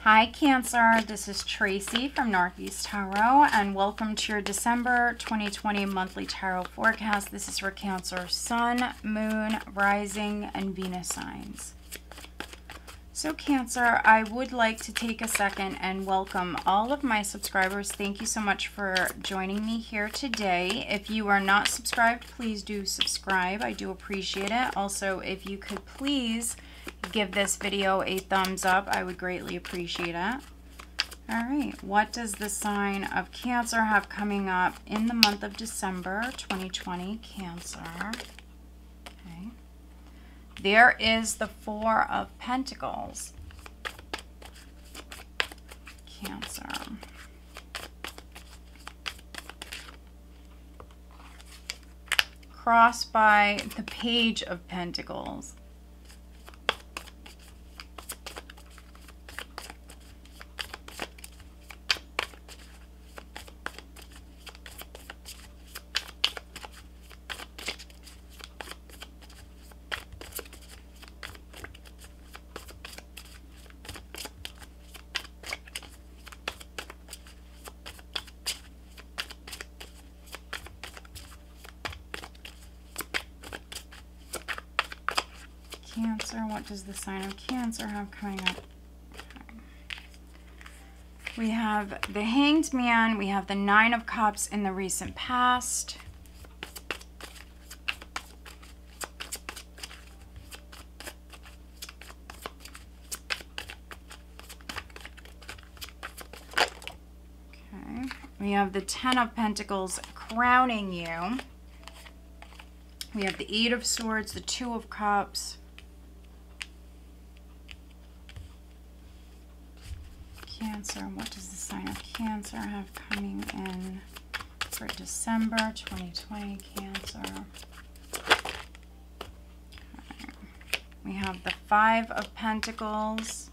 Hi Cancer, this is Tracy from Northeast Tarot and welcome to your December 2020 monthly tarot forecast. This is for Cancer Sun, Moon, Rising, and Venus signs. So Cancer, I would like to take a second and welcome all of my subscribers. Thank you so much for joining me here today. If you are not subscribed, please do subscribe. I do appreciate it. Also, if you could please give this video a thumbs up, I would greatly appreciate it. All right, what does the sign of Cancer have coming up in the month of December 2020? Cancer. Okay. There is the Four of Pentacles. Cancer. Crossed by the Page of Pentacles. Cancer, what does the sign of Cancer have coming up? Okay. We have the Hanged Man, we have the Nine of Cups in the recent past. Okay. We have the Ten of Pentacles crowning you. We have the Eight of Swords, the Two of Cups. Cancer, what does the sign of Cancer have coming in for December 2020, Cancer? Okay. We have the Five of Pentacles.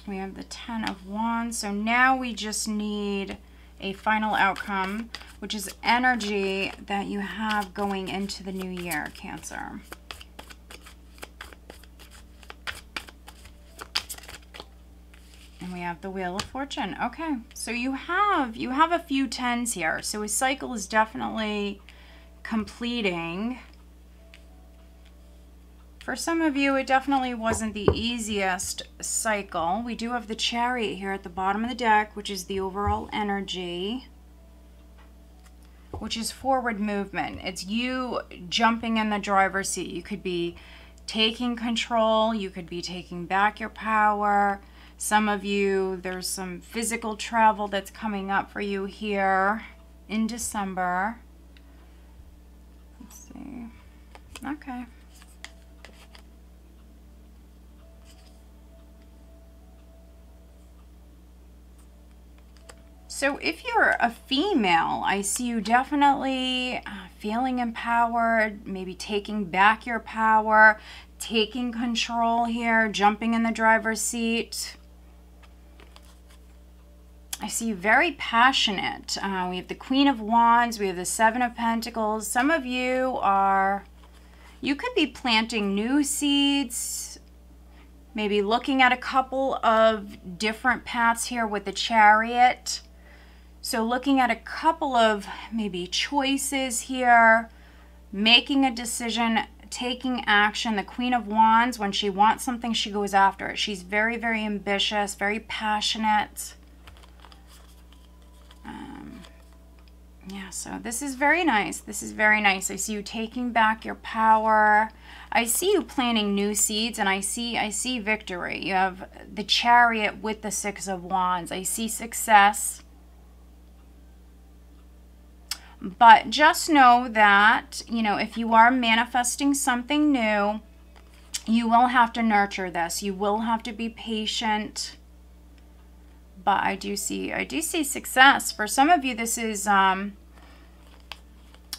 We have the Ten of Wands. So now we just need a final outcome, which is energy that you have going into the new year, Cancer. And we have the Wheel of Fortune. Okay, so you have a few tens here. So a cycle is definitely completing. For some of you, it definitely wasn't the easiest cycle. We do have the Chariot here at the bottom of the deck, which is the overall energy, which is forward movement. It's you jumping in the driver's seat. You could be taking control. You could be taking back your power. Some of you, there's some physical travel that's coming up for you here in December. Let's see. Okay. So if you're a female, I see you definitely feeling empowered, maybe taking back your power, taking control here, jumping in the driver's seat. I see you very passionate. We have the Queen of Wands, we have the Seven of Pentacles. Some of you could be planting new seeds, maybe looking at a couple of different paths here with the Chariot. So looking at a couple of maybe choices here, making a decision, taking action. The Queen of Wands, when she wants something, she goes after it. She's very, very ambitious, very passionate. Yeah, so this is very nice. This is very nice. I see you taking back your power. I see you planting new seeds, and I see victory. You have the Chariot with the Six of Wands. I see success. But just know that, you know, if you are manifesting something new, you will have to nurture this. You will have to be patient. But I do see success. For some of you, this is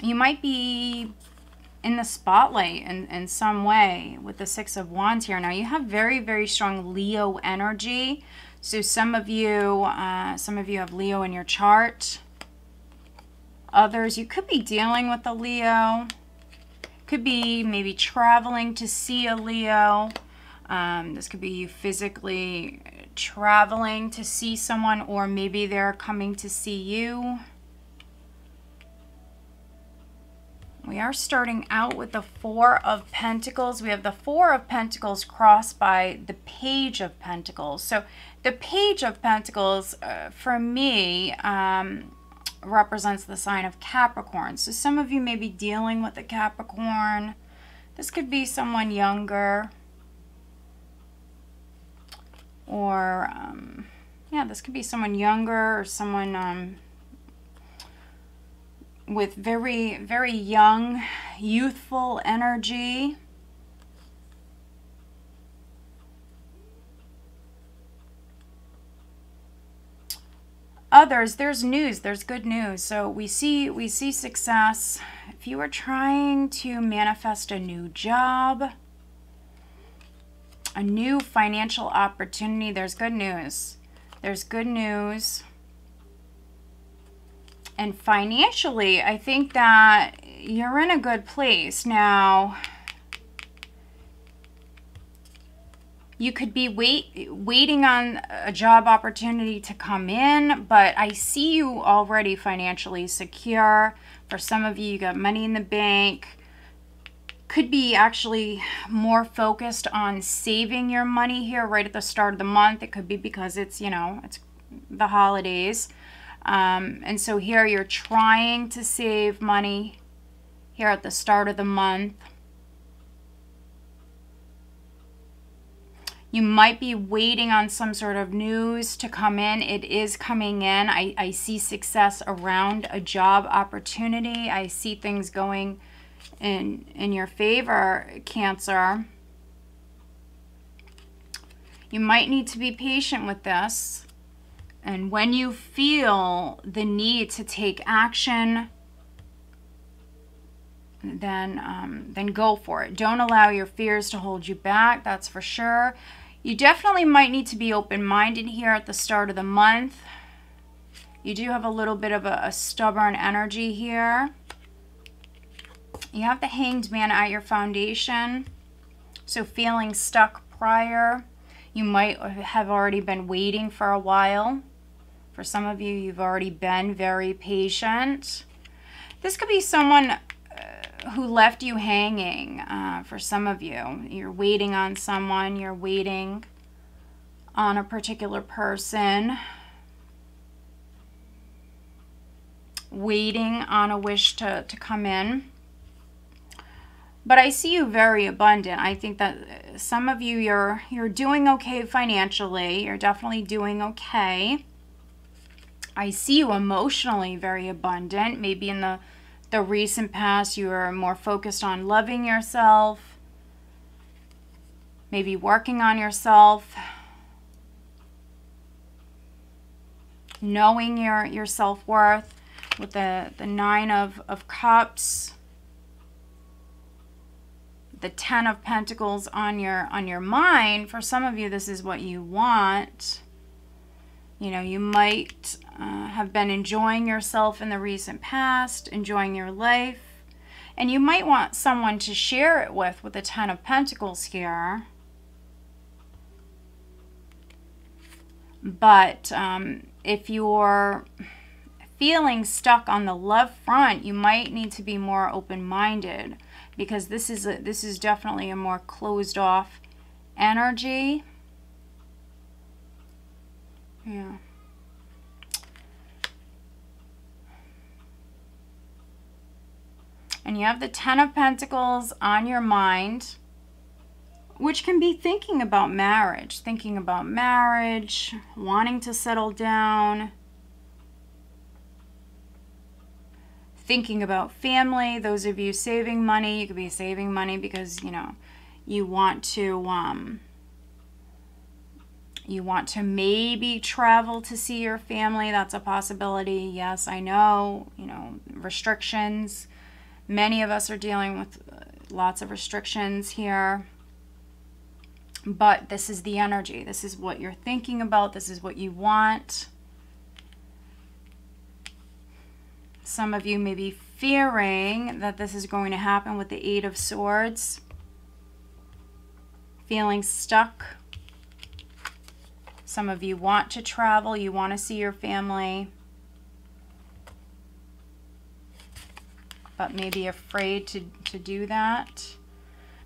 You might be in the spotlight in some way with the Six of Wands here. Now, you have very, very strong Leo energy. So some of you have Leo in your chart. Others, you could be dealing with a Leo. Could be maybe traveling to see a Leo. This could be you physically traveling to see someone, or maybe they're coming to see you. We are starting out with the Four of Pentacles. We have the Four of Pentacles crossed by the Page of Pentacles. So the Page of Pentacles, for me, represents the sign of Capricorn. So some of you may be dealing with a Capricorn. This could be someone younger. Or, yeah, this could be someone younger or someone with very, very young, youthful energy. Others, there's news, there's good news. So we see success. If you are trying to manifest a new job, a new financial opportunity, there's good news. There's good news. And financially, I think that you're in a good place. Now, you could be waiting on a job opportunity to come in, but I see you already financially secure. For some of you, you got money in the bank. Could be actually more focused on saving your money here right at the start of the month. It could be because it's, you know, it's the holidays. And so here you're trying to save money here at the start of the month. You might be waiting on some sort of news to come in. It is coming in. I see success around a job opportunity. I see things going in your favor, Cancer. You might need to be patient with this. And when you feel the need to take action, then go for it. Don't allow your fears to hold you back, that's for sure. You definitely might need to be open-minded here at the start of the month. You do have a little bit of a stubborn energy here. You have the Hanged Man at your foundation. So feeling stuck prior. You might have already been waiting for a while. For some of you, you've already been very patient. This could be someone who left you hanging. For some of you, you're waiting on someone. You're waiting on a particular person. Waiting on a wish to come in. But I see you very abundant. I think that some of you, you're doing okay financially. You're definitely doing okay. I see you emotionally very abundant. Maybe in the recent past, you were more focused on loving yourself. Maybe working on yourself. Knowing your self-worth with the Nine of Cups. The Ten of Pentacles on your mind. For some of you, this is what you want. You know, you might have been enjoying yourself in the recent past, enjoying your life. And you might want someone to share it with the Ten of Pentacles here. But if you're feeling stuck on the love front, you might need to be more open-minded. Because this is definitely a more closed off energy. Yeah. And you have the Ten of Pentacles on your mind, which can be thinking about marriage, wanting to settle down, thinking about family. Those of you saving money, you could be saving money because, you know, you want to maybe travel to see your family. That's a possibility. Yes, I know, you know, restrictions. Many of us are dealing with lots of restrictions here. But this is the energy. This is what you're thinking about. This is what you want. Some of you may be fearing that this is going to happen with the Eight of Swords. Feeling stuck. Some of you want to travel. You want to see your family. But maybe afraid to do that.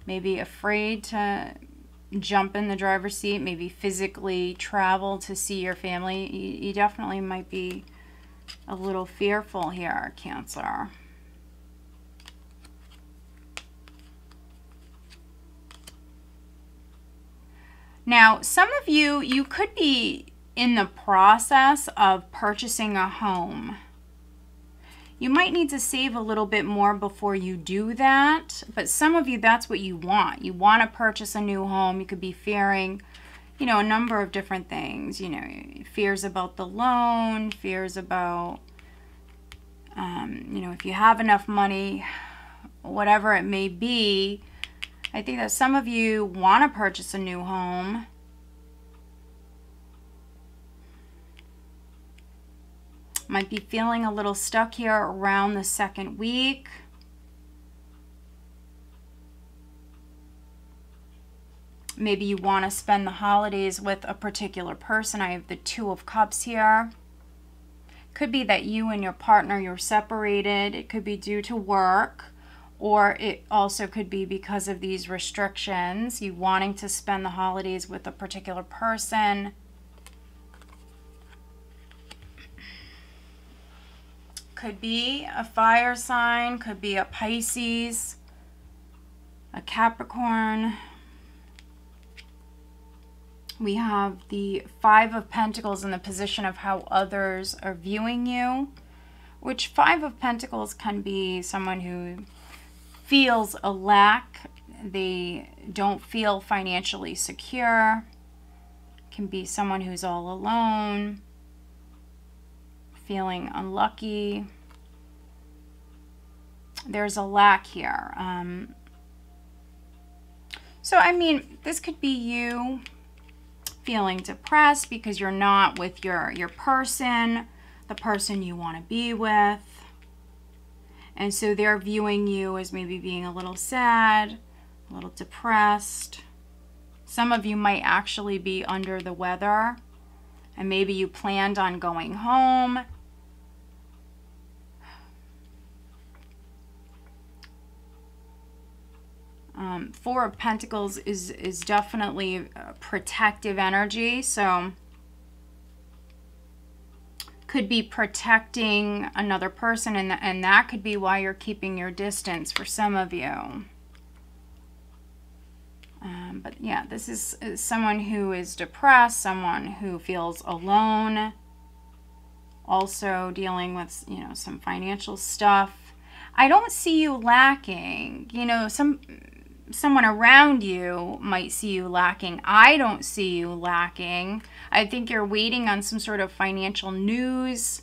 Maybe afraid to jump in the driver's seat. Maybe physically travel to see your family. You definitely might be a little fearful here, Cancer. Now, some of you, you could be in the process of purchasing a home. You might need to save a little bit more before you do that, but some of you, that's what you want. You want to purchase a new home. You could be fearing, you know, a number of different things. You know, fears about the loan, fears about, you know, if you have enough money, whatever it may be. I think that some of you want to purchase a new home. Might be feeling a little stuck here around the second week. Maybe you want to spend the holidays with a particular person. I have the Two of Cups here. Could be that you and your partner, you're separated. It could be due to work. Or it also could be because of these restrictions, you wanting to spend the holidays with a particular person. Could be a fire sign, could be a Pisces, a Capricorn. We have the Five of Pentacles in the position of how others are viewing you, which Five of Pentacles can be someone who feels a lack. They don't feel financially secure. Can be someone who's all alone, feeling unlucky. There's a lack here. So, I mean, this could be you feeling depressed because you're not with your person, the person you want to be with. And so they're viewing you as maybe being a little sad, a little depressed. Some of you might actually be under the weather, and maybe you planned on going home. Four of Pentacles is definitely protective energy, so could be protecting another person, and that could be why you're keeping your distance for some of you. But yeah, this is someone who is depressed, someone who feels alone, also dealing with, you know, some financial stuff. I don't see you lacking. You know, someone around you might see you lacking. I don't see you lacking. I think you're waiting on some sort of financial news,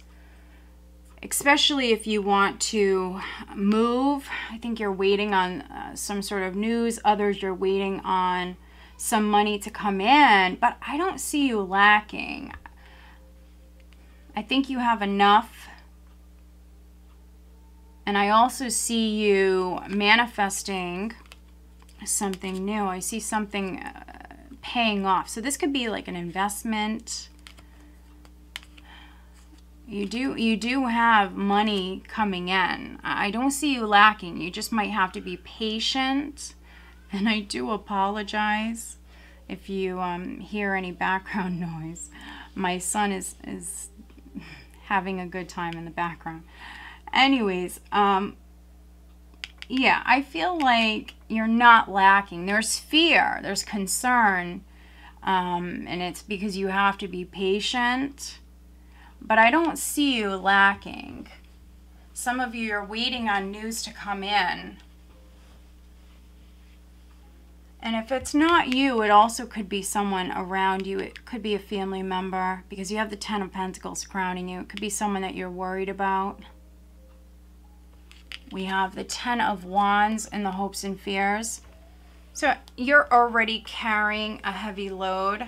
especially if you want to move. I think you're waiting on some sort of news. Others, you're waiting on some money to come in, but I don't see you lacking. I think you have enough. And I also see you manifesting something new. I see something paying off. So this could be like an investment. You do have money coming in. I don't see you lacking. You just might have to be patient. And I do apologize if you hear any background noise. My son is having a good time in the background. Anyways, yeah, I feel like you're not lacking. There's fear, there's concern, and it's because you have to be patient. But I don't see you lacking. Some of you are waiting on news to come in. And if it's not you, it also could be someone around you. It could be a family member, because you have the Ten of Pentacles crowning you. It could be someone that you're worried about. We have the Ten of Wands and the hopes and fears. So you're already carrying a heavy load.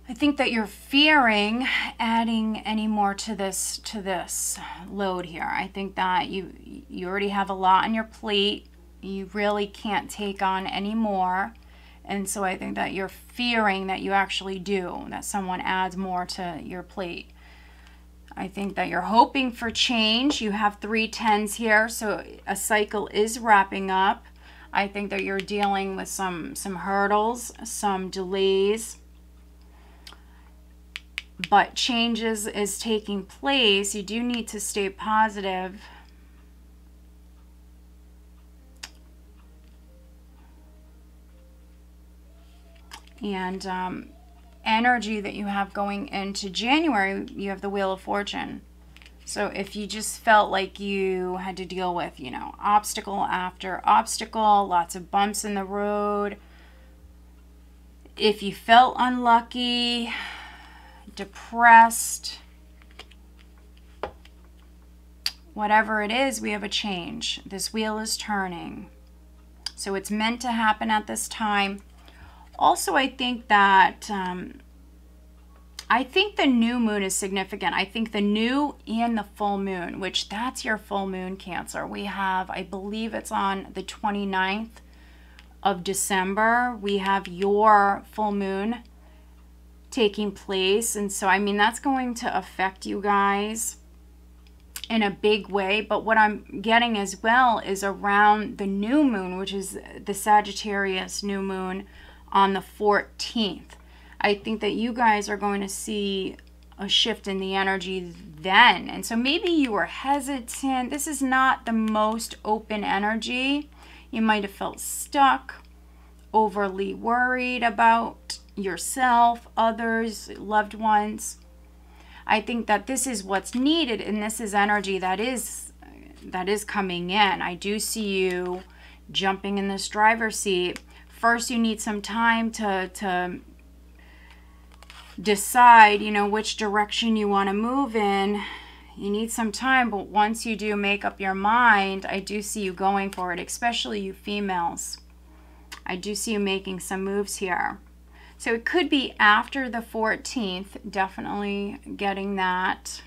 I think that you're fearing adding any more to this load here. I think that you already have a lot on your plate. You really can't take on any more. And so I think that you're fearing that you actually do, that someone adds more to your plate. I think that you're hoping for change. You have 3 tens here, so a cycle is wrapping up. I think that you're dealing with some hurdles, some delays. But changes is taking place. You do need to stay positive. And energy that you have going into January, you have the Wheel of Fortune. So if you just felt like you had to deal with, you know, obstacle after obstacle, lots of bumps in the road, if you felt unlucky, depressed, whatever it is, we have a change. This wheel is turning. So it's meant to happen at this time. Also, I think that I think the new moon is significant. I think the new and the full moon, which that's your full moon, Cancer. We have, I believe it's on the 29th of December. We have your full moon taking place. And so, I mean, that's going to affect you guys in a big way. But what I'm getting as well is around the new moon, which is the Sagittarius new moon on the 14th. I think that you guys are going to see a shift in the energy then. And so maybe you were hesitant. This is not the most open energy. You might have felt stuck, overly worried about yourself, others, loved ones. I think that this is what's needed, and this is energy that is coming in. I do see you jumping in this driver's seat. First, you need some time to decide, you know, which direction you want to move in. You need some time, but once you do make up your mind, I do see you going for it, especially you females. I do see you making some moves here. So it could be after the 14th, definitely getting that.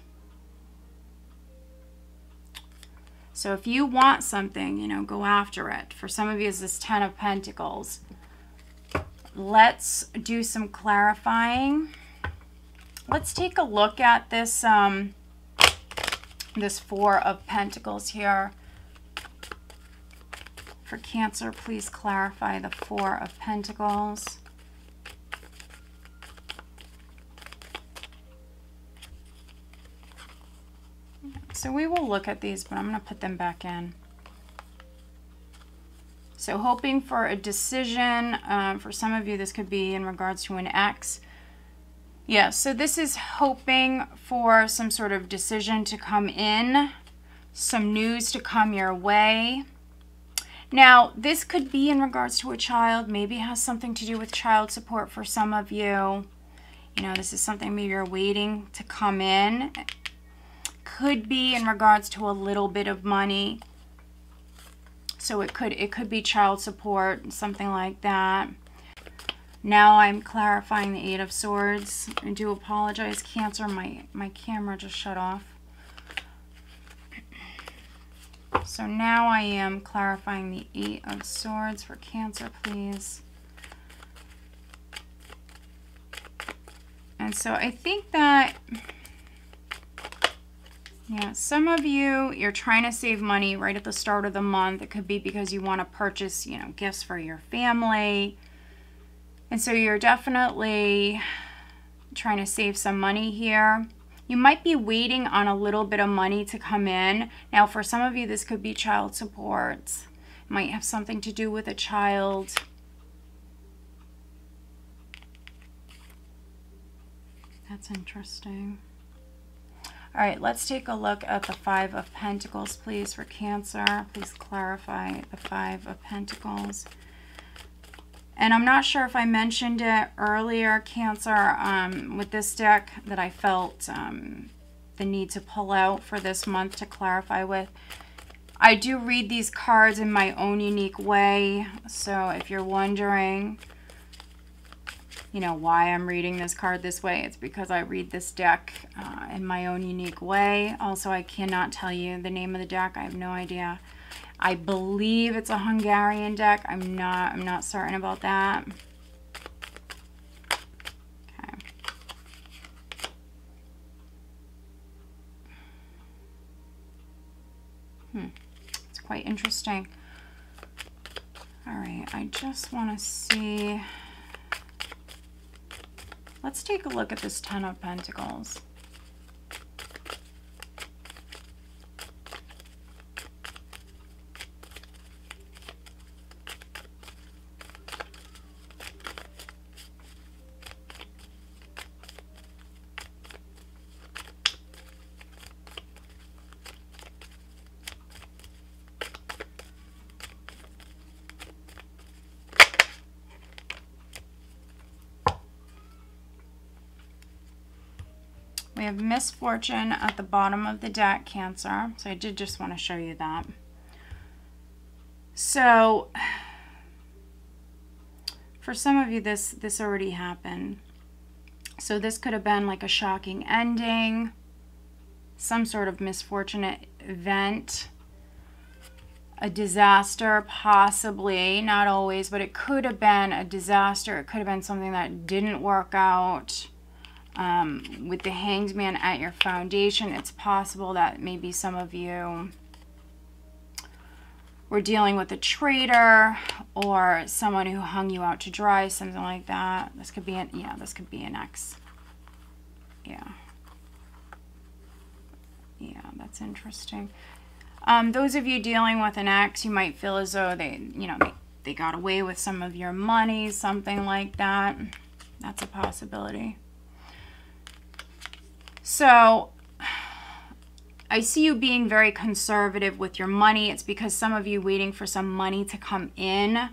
So if you want something, you know, go after it. For some of you, it's this Ten of Pentacles. Let's do some clarifying. Let's take a look at this, this Four of Pentacles here. For Cancer, please clarify the Four of Pentacles. So we will look at these, but I'm going to put them back in. So hoping for a decision. For some of you, this could be in regards to an ex. Yeah, so this is hoping for some sort of decision to come in, some news to come your way. Now, this could be in regards to a child. Maybe it has something to do with child support for some of you. You know, this is something maybe you're waiting to come in. Could be in regards to a little bit of money. So it could be child support, something like that. Now I'm clarifying the Eight of Swords. I do apologize, Cancer. My camera just shut off. So now I am clarifying the Eight of Swords for Cancer, please. And so I think that, yeah, some of you, you're trying to save money right at the start of the month. It could be because you want to purchase, you know, gifts for your family. And so you're definitely trying to save some money here. You might be waiting on a little bit of money to come in. Now, for some of you, this could be child support. It might have something to do with a child. That's interesting. All right, let's take a look at the Five of Pentacles, please, for Cancer. Please clarify the Five of Pentacles. And I'm not sure if I mentioned it earlier, Cancer, with this deck, that I felt the the need to pull out for this month to clarify with. I do read these cards in my own unique way. So if you're wondering, you know, why I'm reading this card this way, it's because I read this deck in my own unique way. Also, I cannot tell you the name of the deck. I have no idea. I believe it's a Hungarian deck. I'm not certain about that. It's quite interesting. All right, I just want to see. Let's take a look at this Ten of Pentacles. We have misfortune at the bottom of the deck, Cancer. So I did just want to show you that. So for some of you, this already happened. So this could have been like a shocking ending, some sort of misfortunate event, a disaster, possibly, not always, but it could have been a disaster. It could have been something that didn't work out. With the Hanged Man at your foundation, it's possible that maybe some of you were dealing with a traitor or someone who hung you out to dry, something like that. This could be an, yeah, this could be an ex. Yeah. Yeah, that's interesting. Those of you dealing with an ex, you might feel as though they got away with some of your money, something like that. That's a possibility. So I see you being very conservative with your money. It's because some of you waiting for some money to come in.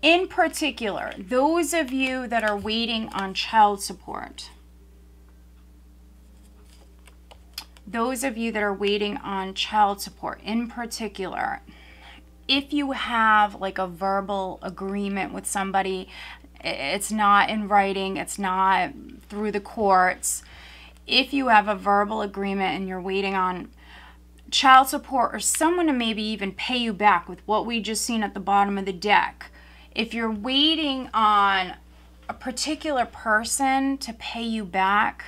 In particular, those of you that are waiting on child support. Those of you that are waiting on child support in particular, if you have like a verbal agreement with somebody, it's not in writing, it's not through the courts. If you have a verbal agreement and you're waiting on child support or someone to maybe even pay you back with what we just seen at the bottom of the deck, if you're waiting on a particular person to pay you back,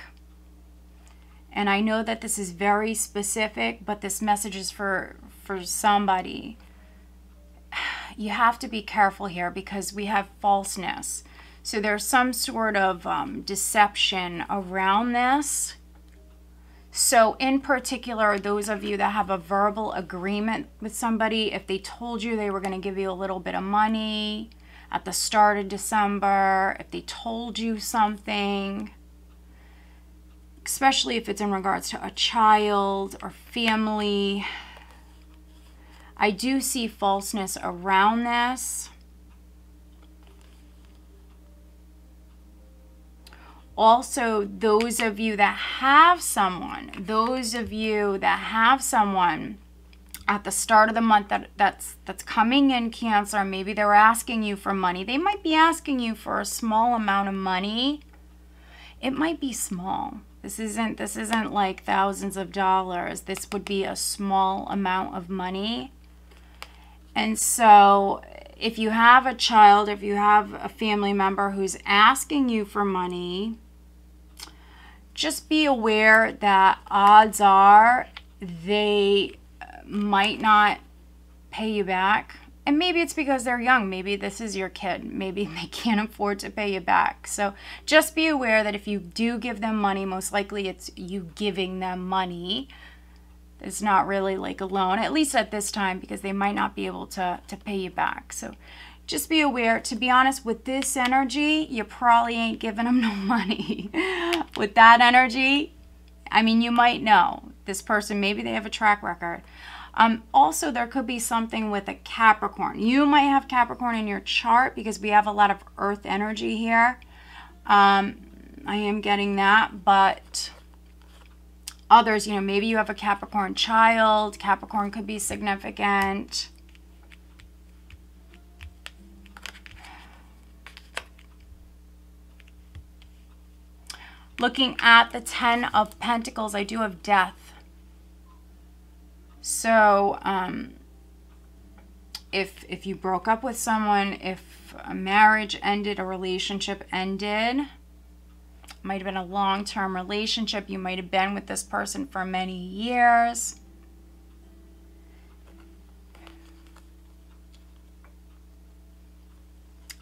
and I know that this is very specific, but this message is for somebody, you have to be careful here because we have falseness. So there's some sort of deception around this. So in particular, those of you that have a verbal agreement with somebody, if they told you they were going to give you a little bit of money at the start of December, if they told you something, especially if it's in regards to a child or family, I do see falseness around this. Also, those of you that have someone, at the start of the month that's coming in, Cancer, maybe they were asking you for money. They might be asking you for a small amount of money. It might be small. This isn't like thousands of dollars. This would be a small amount of money. And so if you have a child, if you have a family member who's asking you for money, just be aware that odds are they might not pay you back. And maybe it's because they're young. Maybe this is your kid. Maybe they can't afford to pay you back. So just be aware that if you do give them money, most likely it's you giving them money. It's not really like a loan, at least at this time, because they might not be able to pay you back. So just be aware. To be honest, with this energy, you probably ain't giving them no money. With that energy, I mean, you might know this person, maybe they have a track record. Also, there could be something with a Capricorn. You might have Capricorn in your chart because we have a lot of earth energy here. I am getting that, but others, you know, maybe you have a Capricorn child. Capricorn could be significant. Looking at the 10 of Pentacles, I do have death. So, if you broke up with someone, if a marriage ended, a relationship ended, might have been a long-term relationship. You might have been with this person for many years.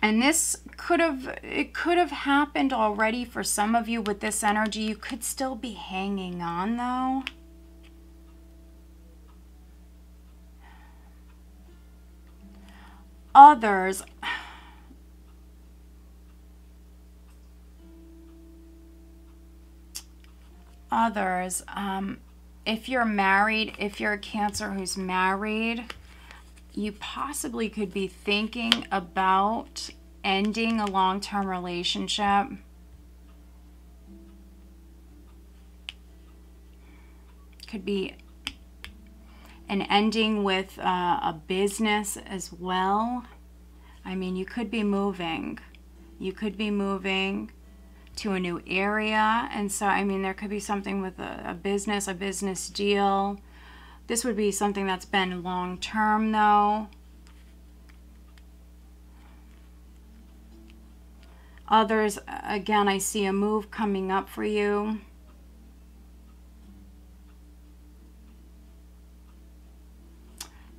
And this could have happened already for some of you with this energy. You could still be hanging on though. Others, if you're married, if you're a Cancer who's married, you possibly could be thinking about ending a long-term relationship. Could be an ending with a business as well. I mean, you could be moving. You could be moving to a new area. And so, I mean, there could be something with a business deal. This would be something that's been long-term, though. Others, again, I see a move coming up for you.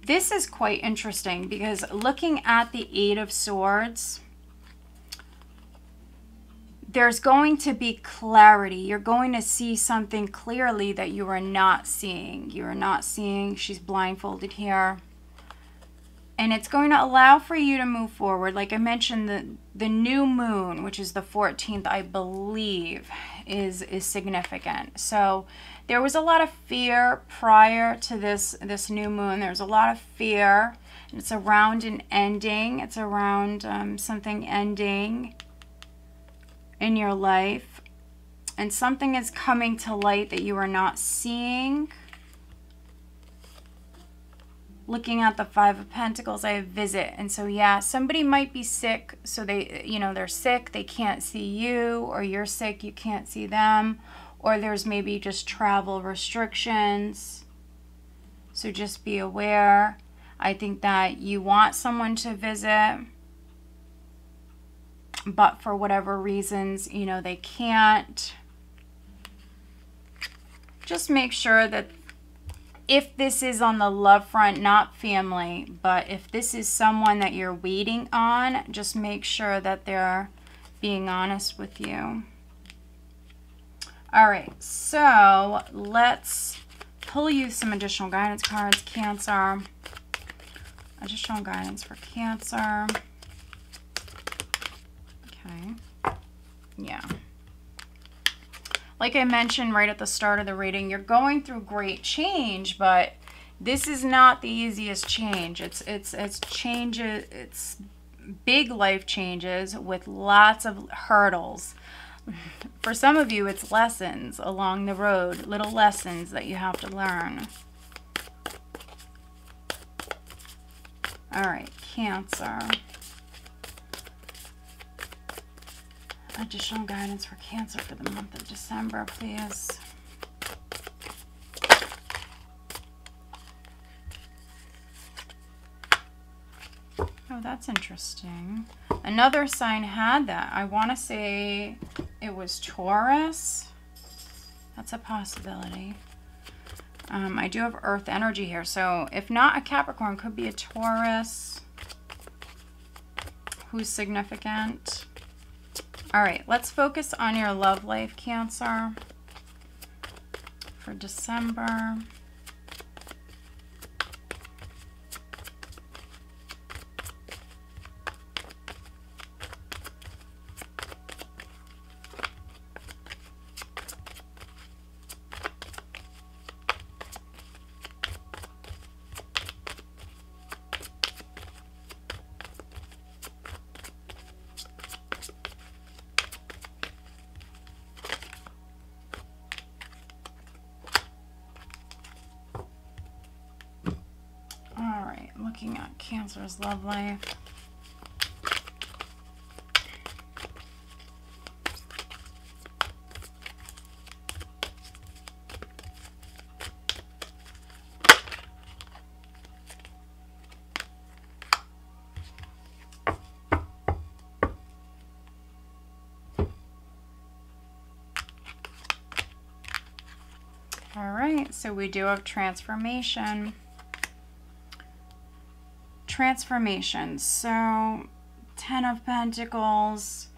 This is quite interesting because looking at the Eight of Swords, there's going to be clarity. You're going to see something clearly that you are not seeing. You are not seeing. She's blindfolded here. And it's going to allow for you to move forward. Like I mentioned, the new moon, which is the 14th, I believe, is significant. So there was a lot of fear prior to this new moon. There's a lot of fear. And it's around an ending. It's around something ending in your life, and something is coming to light that you are not seeing. Looking at the Five of Pentacles, I have visit. And so, yeah, somebody might be sick. So they, you know, they're sick. They can't see you, or you're sick. You can't see them, or there's maybe just travel restrictions. So just be aware. I think that you want someone to visit, but for whatever reasons, you know, they can't. Just make sure that if this is on the love front, not family, but if this is someone that you're waiting on, just make sure that they're being honest with you. All right, so let's pull you some additional guidance cards, Cancer. Additional guidance for Cancer. Okay. Yeah. Like I mentioned right at the start of the reading, you're going through great change, but this is not the easiest change. It's changes, it's big life changes with lots of hurdles. For some of you, it's lessons along the road, little lessons that you have to learn. All right, Cancer. Additional guidance for Cancer for the month of December, please. Oh, that's interesting. Another sign had that. I want to say it was Taurus. That's a possibility. I do have Earth energy here. So if not a Capricorn, could be a Taurus who's significant. All right, let's focus on your love life, Cancer, for December. looking at Cancer's love life. All right, so we do have transformation. Transformation. So 10 of Pentacles.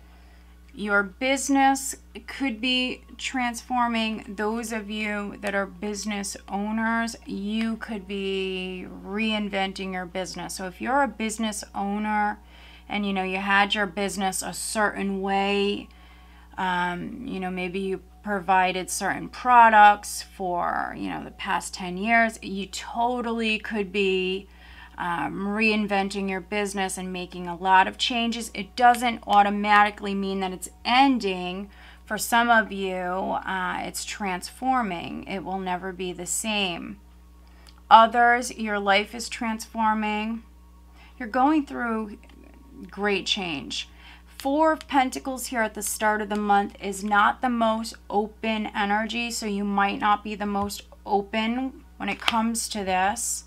Your business could be transforming. Those of you that are business owners, you could be reinventing your business. So if you're a business owner and you had your business a certain way, maybe you provided certain products for the past 10 years, you totally could be reinventing your business and making a lot of changes. It doesn't automatically mean that it's ending. For some of you, it's transforming. It will never be the same. Others, your life is transforming. You're going through great change. 4 of Pentacles here at the start of the month is not the most open energy, so you might not be the most open when it comes to this.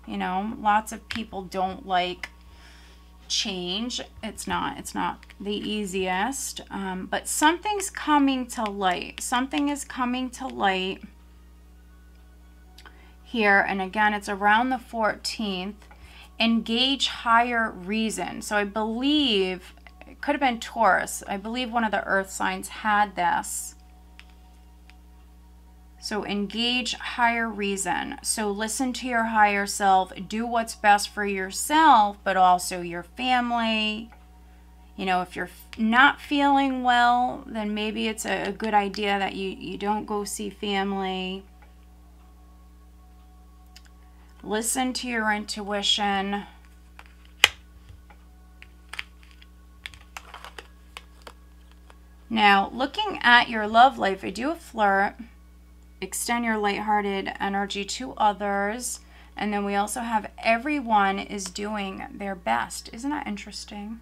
Lots of people don't like change. It's not the easiest, but something's coming to light. Something is coming to light here, and again, it's around the 14th. Engage higher reason. So I believe it could have been Taurus. I believe one of the earth signs had this. So engage higher reason. So listen to your higher self. Do what's best for yourself, but also your family. If you're not feeling well, then maybe it's a good idea that you don't go see family. Listen to your intuition. Now, looking at your love life, I do a flirt. Extend your lighthearted energy to others. And then we also have everyone is doing their best. Isn't that interesting?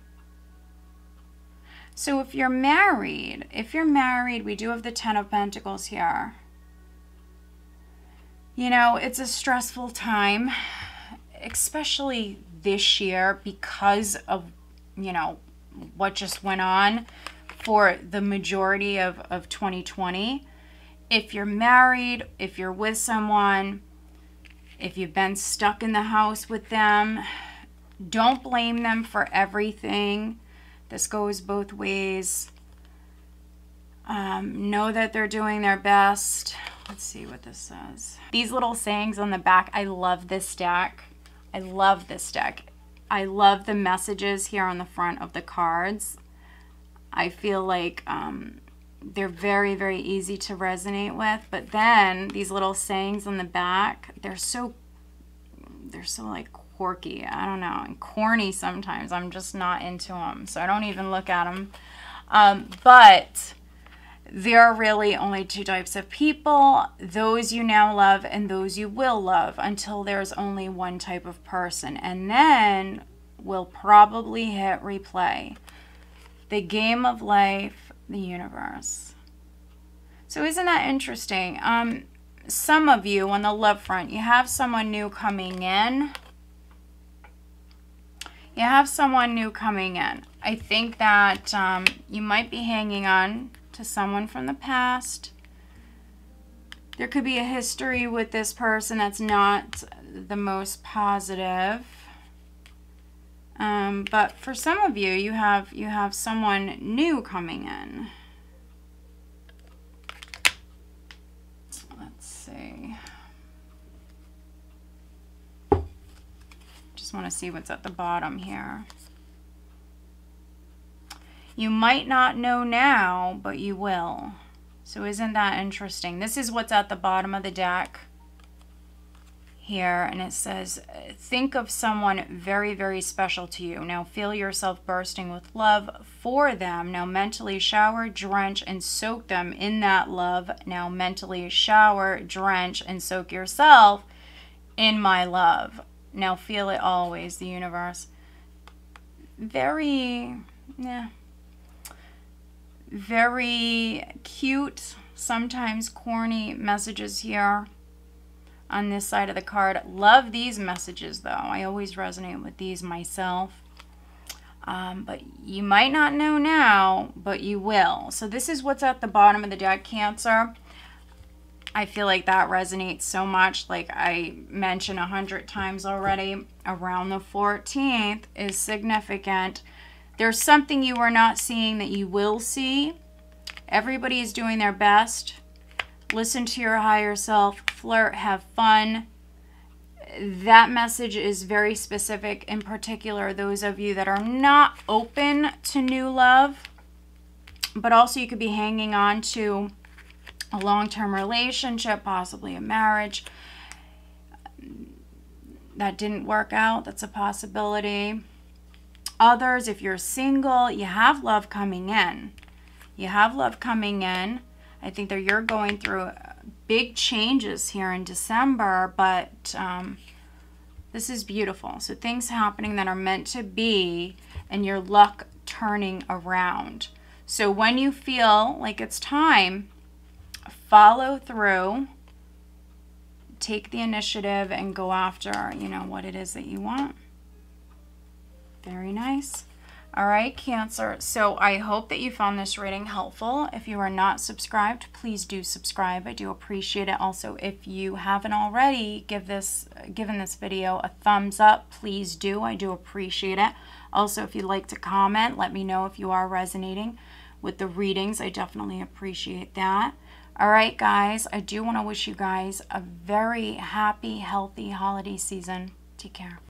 So if you're married, we do have the 10 of Pentacles here. It's a stressful time, especially this year because of, what just went on for the majority of 2020. If you're married, if you're with someone, if you've been stuck in the house with them, don't blame them for everything. This goes both ways. Know that they're doing their best. Let's see what this says. These little sayings on the back, I love this deck. I love this deck. I love the messages here on the front of the cards. I feel like they're very, very easy to resonate with. But then these little sayings on the back, they're so like quirky. I don't know, and corny sometimes. I'm just not into them, so I don't even look at them. But there are really only 2 types of people, those you now love and those you will love, until there's only one type of person. And then we'll probably hit replay. The game of life, the universe. So isn't that interesting? Some of you on the love front, you have someone new coming in. You have someone new coming in. I think that you might be hanging on to someone from the past. There could be a history with this person that's not the most positive. But for some of you, you have someone new coming in. Let's see. Just want to see what's at the bottom here. You might not know now, but you will. So isn't that interesting? This is what's at the bottom of the deck here, and it says, think of someone very, very special to you. Now feel yourself bursting with love for them. Now mentally shower, drench, and soak them in that love. Now mentally shower, drench, and soak yourself in my love. Now feel it always, the universe. Very, very cute, sometimes corny messages here on this side of the card. Love these messages, though. I always resonate with these myself. But you might not know now, but you will. So this is what's at the bottom of the deck, Cancer. I feel like that resonates so much. Like I mentioned 100 times already, around the 14th is significant. There's something you are not seeing that you will see. Everybody is doing their best. Listen to your higher self. Flirt. Have fun. That message is very specific. In particular, those of you that are not open to new love, but also you could be hanging on to a long-term relationship, possibly a marriage that didn't work out. That's a possibility. Others, if you're single, you have love coming in. You have love coming in. I think that you're going through big changes here in December, but this is beautiful. So things happening that are meant to be, and your luck turning around. So when you feel like it's time, follow through, take the initiative, and go after, you know, what it is that you want. Very nice. All right, Cancer. So I hope that you found this reading helpful. If you are not subscribed, please do subscribe. I do appreciate it. Also, if you haven't already given this video a thumbs up, please do. I do appreciate it. Also, if you'd like to comment, let me know if you are resonating with the readings. I definitely appreciate that. All right, guys, I do want to wish you guys a very happy, healthy holiday season. Take care.